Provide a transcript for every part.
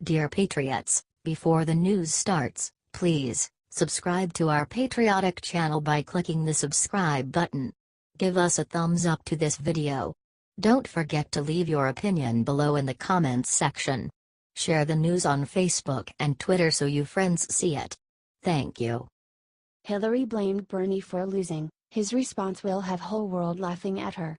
Dear Patriots, before the news starts, please subscribe to our patriotic channel by clicking the subscribe button. Give us a thumbs up to this video. Don't forget to leave your opinion below in the comments section. Share the news on Facebook and Twitter so your friends see it. Thank you. Hillary blamed Bernie for losing. His response will have whole world laughing at her.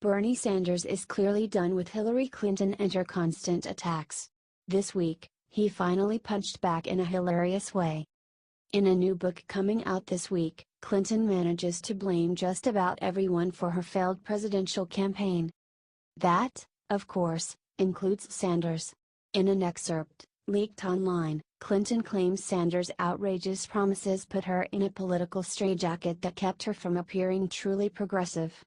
Bernie Sanders is clearly done with Hillary Clinton and her constant attacks. This week, he finally punched back in a hilarious way. In a new book coming out this week, Clinton manages to blame just about everyone for her failed presidential campaign. That, of course, includes Sanders. In an excerpt, leaked online, Clinton claims Sanders' outrageous promises put her in a political straitjacket that kept her from appearing truly progressive.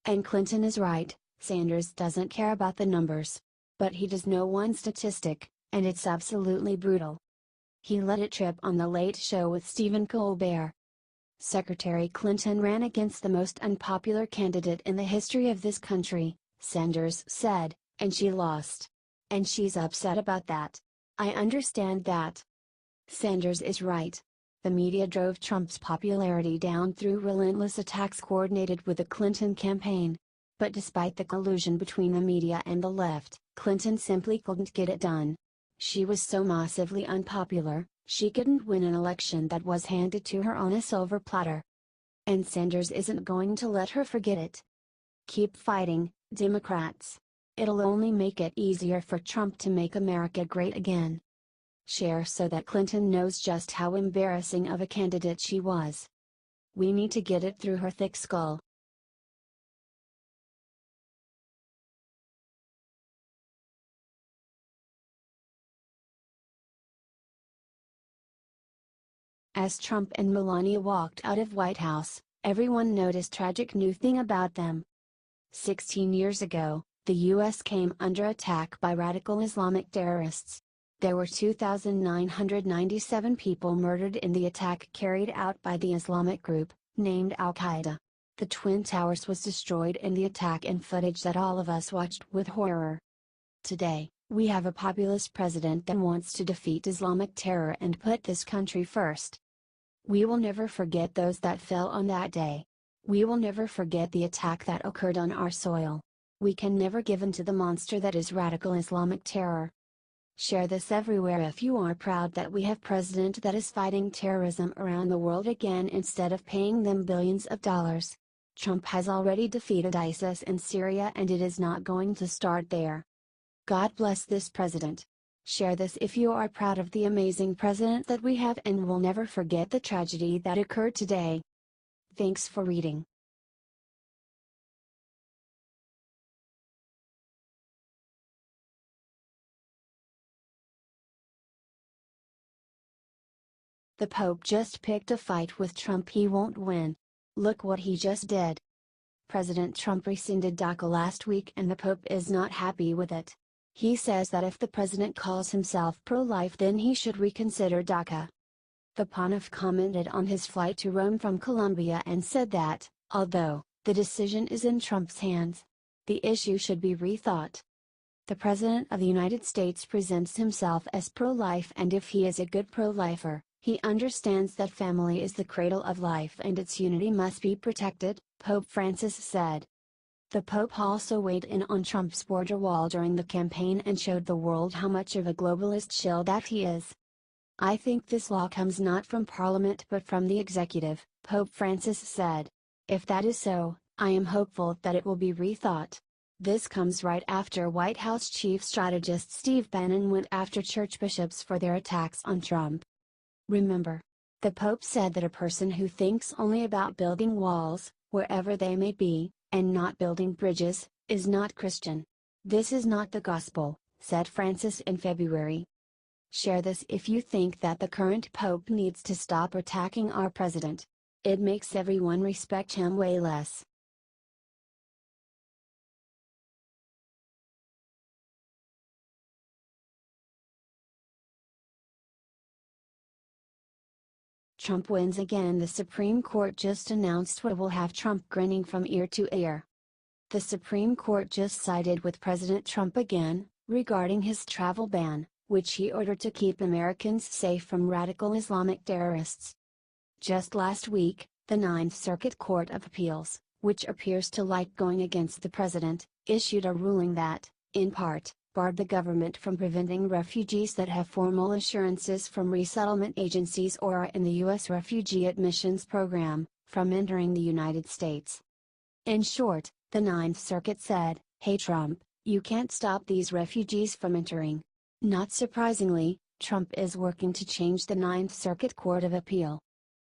And Clinton is right, Sanders doesn't care about the numbers. But he does know one statistic, and it's absolutely brutal. He let it trip on The Late Show with Stephen Colbert. Secretary Clinton ran against the most unpopular candidate in the history of this country, Sanders said, and she lost. And she's upset about that. I understand that. Sanders is right. The media drove Trump's popularity down through relentless attacks coordinated with the Clinton campaign. But despite the collusion between the media and the left, Clinton simply couldn't get it done. She was so massively unpopular, she couldn't win an election that was handed to her on a silver platter. And Sanders isn't going to let her forget it. Keep fighting, Democrats. It'll only make it easier for Trump to make America great again. Share so that Clinton knows just how embarrassing of a candidate she was. We need to get it through her thick skull. As Trump and Melania walked out of White House, everyone noticed tragic new thing about them. 16 years ago, the U.S. came under attack by radical Islamic terrorists. There were 2,997 people murdered in the attack carried out by the Islamic group, named Al-Qaeda. The Twin Towers was destroyed in the attack in footage that all of us watched with horror. Today, we have a populist president that wants to defeat Islamic terror and put this country first. We will never forget those that fell on that day. We will never forget the attack that occurred on our soil. We can never give in to the monster that is radical Islamic terror. Share this everywhere if you are proud that we have a president that is fighting terrorism around the world again instead of paying them billions of dollars. Trump has already defeated ISIS in Syria and it is not going to start there. God bless this president. Share this if you are proud of the amazing president that we have and will never forget the tragedy that occurred today. Thanks for reading. The Pope just picked a fight with Trump he won't win. Look what he just did. President Trump rescinded DACA last week and the Pope is not happy with it. He says that if the president calls himself pro-life then he should reconsider DACA. The Pontiff commented on his flight to Rome from Colombia and said that, although the decision is in Trump's hands, the issue should be rethought. The President of the United States presents himself as pro-life and if he is a good pro-lifer, he understands that family is the cradle of life and its unity must be protected, Pope Francis said. The Pope also weighed in on Trump's border wall during the campaign and showed the world how much of a globalist shill that he is. I think this law comes not from Parliament but from the executive, Pope Francis said. If that is so, I am hopeful that it will be rethought. This comes right after White House chief strategist Steve Bannon went after church bishops for their attacks on Trump. Remember, the Pope said that a person who thinks only about building walls, wherever they may be, and not building bridges, is not Christian. This is not the gospel, said Francis in February. Share this if you think that the current Pope needs to stop attacking our president. It makes everyone respect him way less. Trump wins again. The Supreme Court just announced what will have Trump grinning from ear to ear. The Supreme Court just sided with President Trump again, regarding his travel ban, which he ordered to keep Americans safe from radical Islamic terrorists. Just last week, the Ninth Circuit Court of Appeals, which appears to like going against the president, issued a ruling that, in part, barred the government from preventing refugees that have formal assurances from resettlement agencies or are in the U.S. refugee admissions program, from entering the United States. In short, the Ninth Circuit said, "Hey Trump, you can't stop these refugees from entering." Not surprisingly, Trump is working to change the Ninth Circuit Court of Appeal.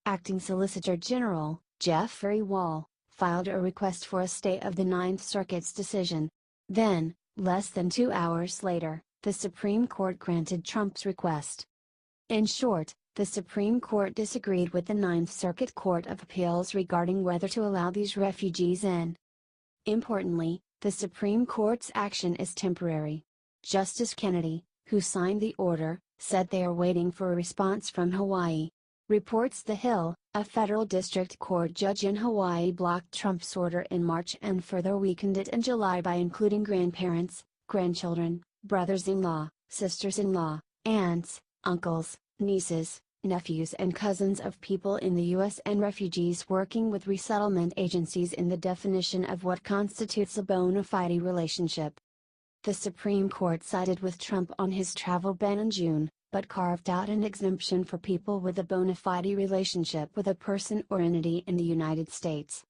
Acting Solicitor General, Jeffrey Wall, filed a request for a stay of the Ninth Circuit's decision. Then, less than 2 hours later, the Supreme Court granted Trump's request. In short, the Supreme Court disagreed with the Ninth Circuit Court of Appeals regarding whether to allow these refugees in. Importantly, the Supreme Court's action is temporary. Justice Kennedy, who signed the order, said they are waiting for a response from Hawaii. Reports The Hill, a federal district court judge in Hawaii blocked Trump's order in March and further weakened it in July by including grandparents, grandchildren, brothers-in-law, sisters-in-law, aunts, uncles, nieces, nephews and cousins of people in the U.S. and refugees working with resettlement agencies in the definition of what constitutes a bona fide relationship. The Supreme Court sided with Trump on his travel ban in June, but carved out an exemption for people with a bona fide relationship with a person or entity in the United States.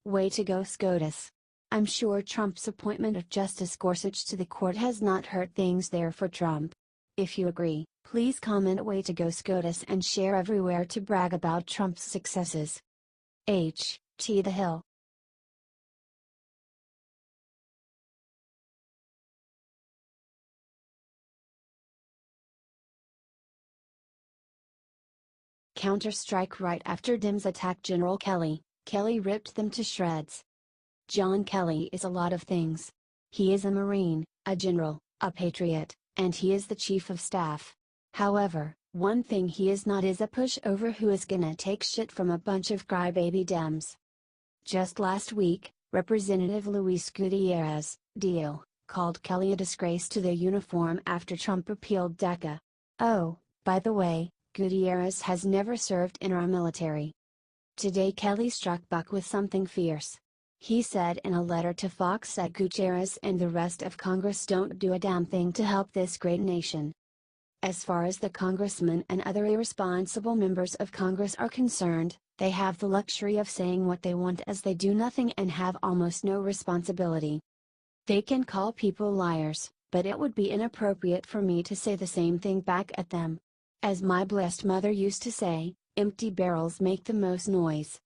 Way to go, SCOTUS. I'm sure Trump's appointment of Justice Gorsuch to the court has not hurt things there for Trump. If you agree, please comment "Way to go, SCOTUS" and share everywhere to brag about Trump's successes. The Hill. Counter-strike right after Dems attack General Kelly, Kelly ripped them to shreds. John Kelly is a lot of things. He is a Marine, a general, a patriot, and he is the chief of staff. However, one thing he is not is a pushover who is gonna take shit from a bunch of crybaby Dems. Just last week, Representative Luis Gutierrez, DL, called Kelly a disgrace to their uniform after Trump repealed DACA. Oh, by the way, Gutierrez has never served in our military. Today Kelly struck back with something fierce. He said in a letter to Fox that Gutierrez and the rest of Congress don't do a damn thing to help this great nation. As far as the congressman and other irresponsible members of Congress are concerned, they have the luxury of saying what they want as they do nothing and have almost no responsibility. They can call people liars, but it would be inappropriate for me to say the same thing back at them. As my blessed mother used to say, empty barrels make the most noise.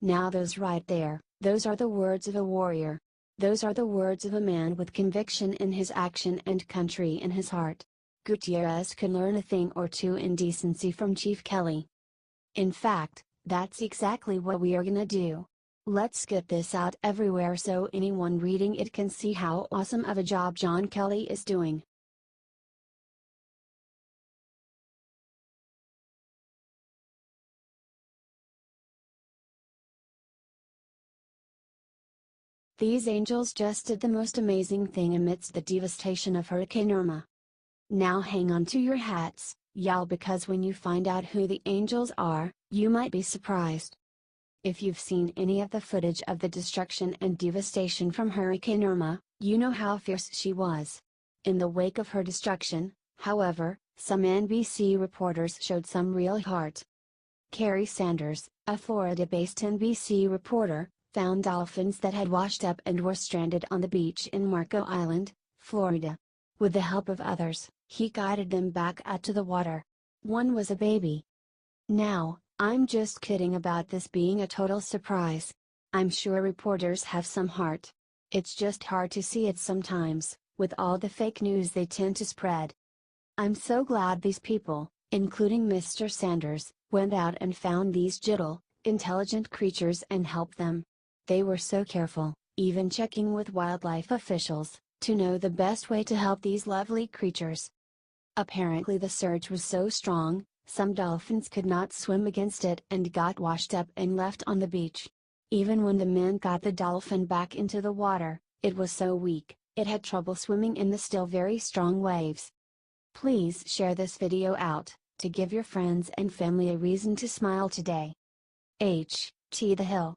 Now those right there, those are the words of a warrior. Those are the words of a man with conviction in his action and country in his heart. Gutierrez could learn a thing or two in decency from Chief Kelly. In fact, that's exactly what we are gonna do. Let's get this out everywhere so anyone reading it can see how awesome of a job John Kelly is doing. These angels just did the most amazing thing amidst the devastation of Hurricane Irma. Now hang on to your hats, y'all, because when you find out who the angels are, you might be surprised. If you've seen any of the footage of the destruction and devastation from Hurricane Irma, you know how fierce she was. In the wake of her destruction, however, some NBC reporters showed some real heart. Carrie Sanders, a Florida-based NBC reporter, found dolphins that had washed up and were stranded on the beach in Marco Island, Florida. With the help of others, he guided them back out to the water. One was a baby. Now, I'm just kidding about this being a total surprise. I'm sure reporters have some heart. It's just hard to see it sometimes, with all the fake news they tend to spread. I'm so glad these people, including Mr. Sanders, went out and found these gentle, intelligent creatures and helped them. They were so careful, even checking with wildlife officials, to know the best way to help these lovely creatures. Apparently the surge was so strong, some dolphins could not swim against it and got washed up and left on the beach. Even when the men got the dolphin back into the water, it was so weak, it had trouble swimming in the still very strong waves. Please share this video out, to give your friends and family a reason to smile today. The Hill.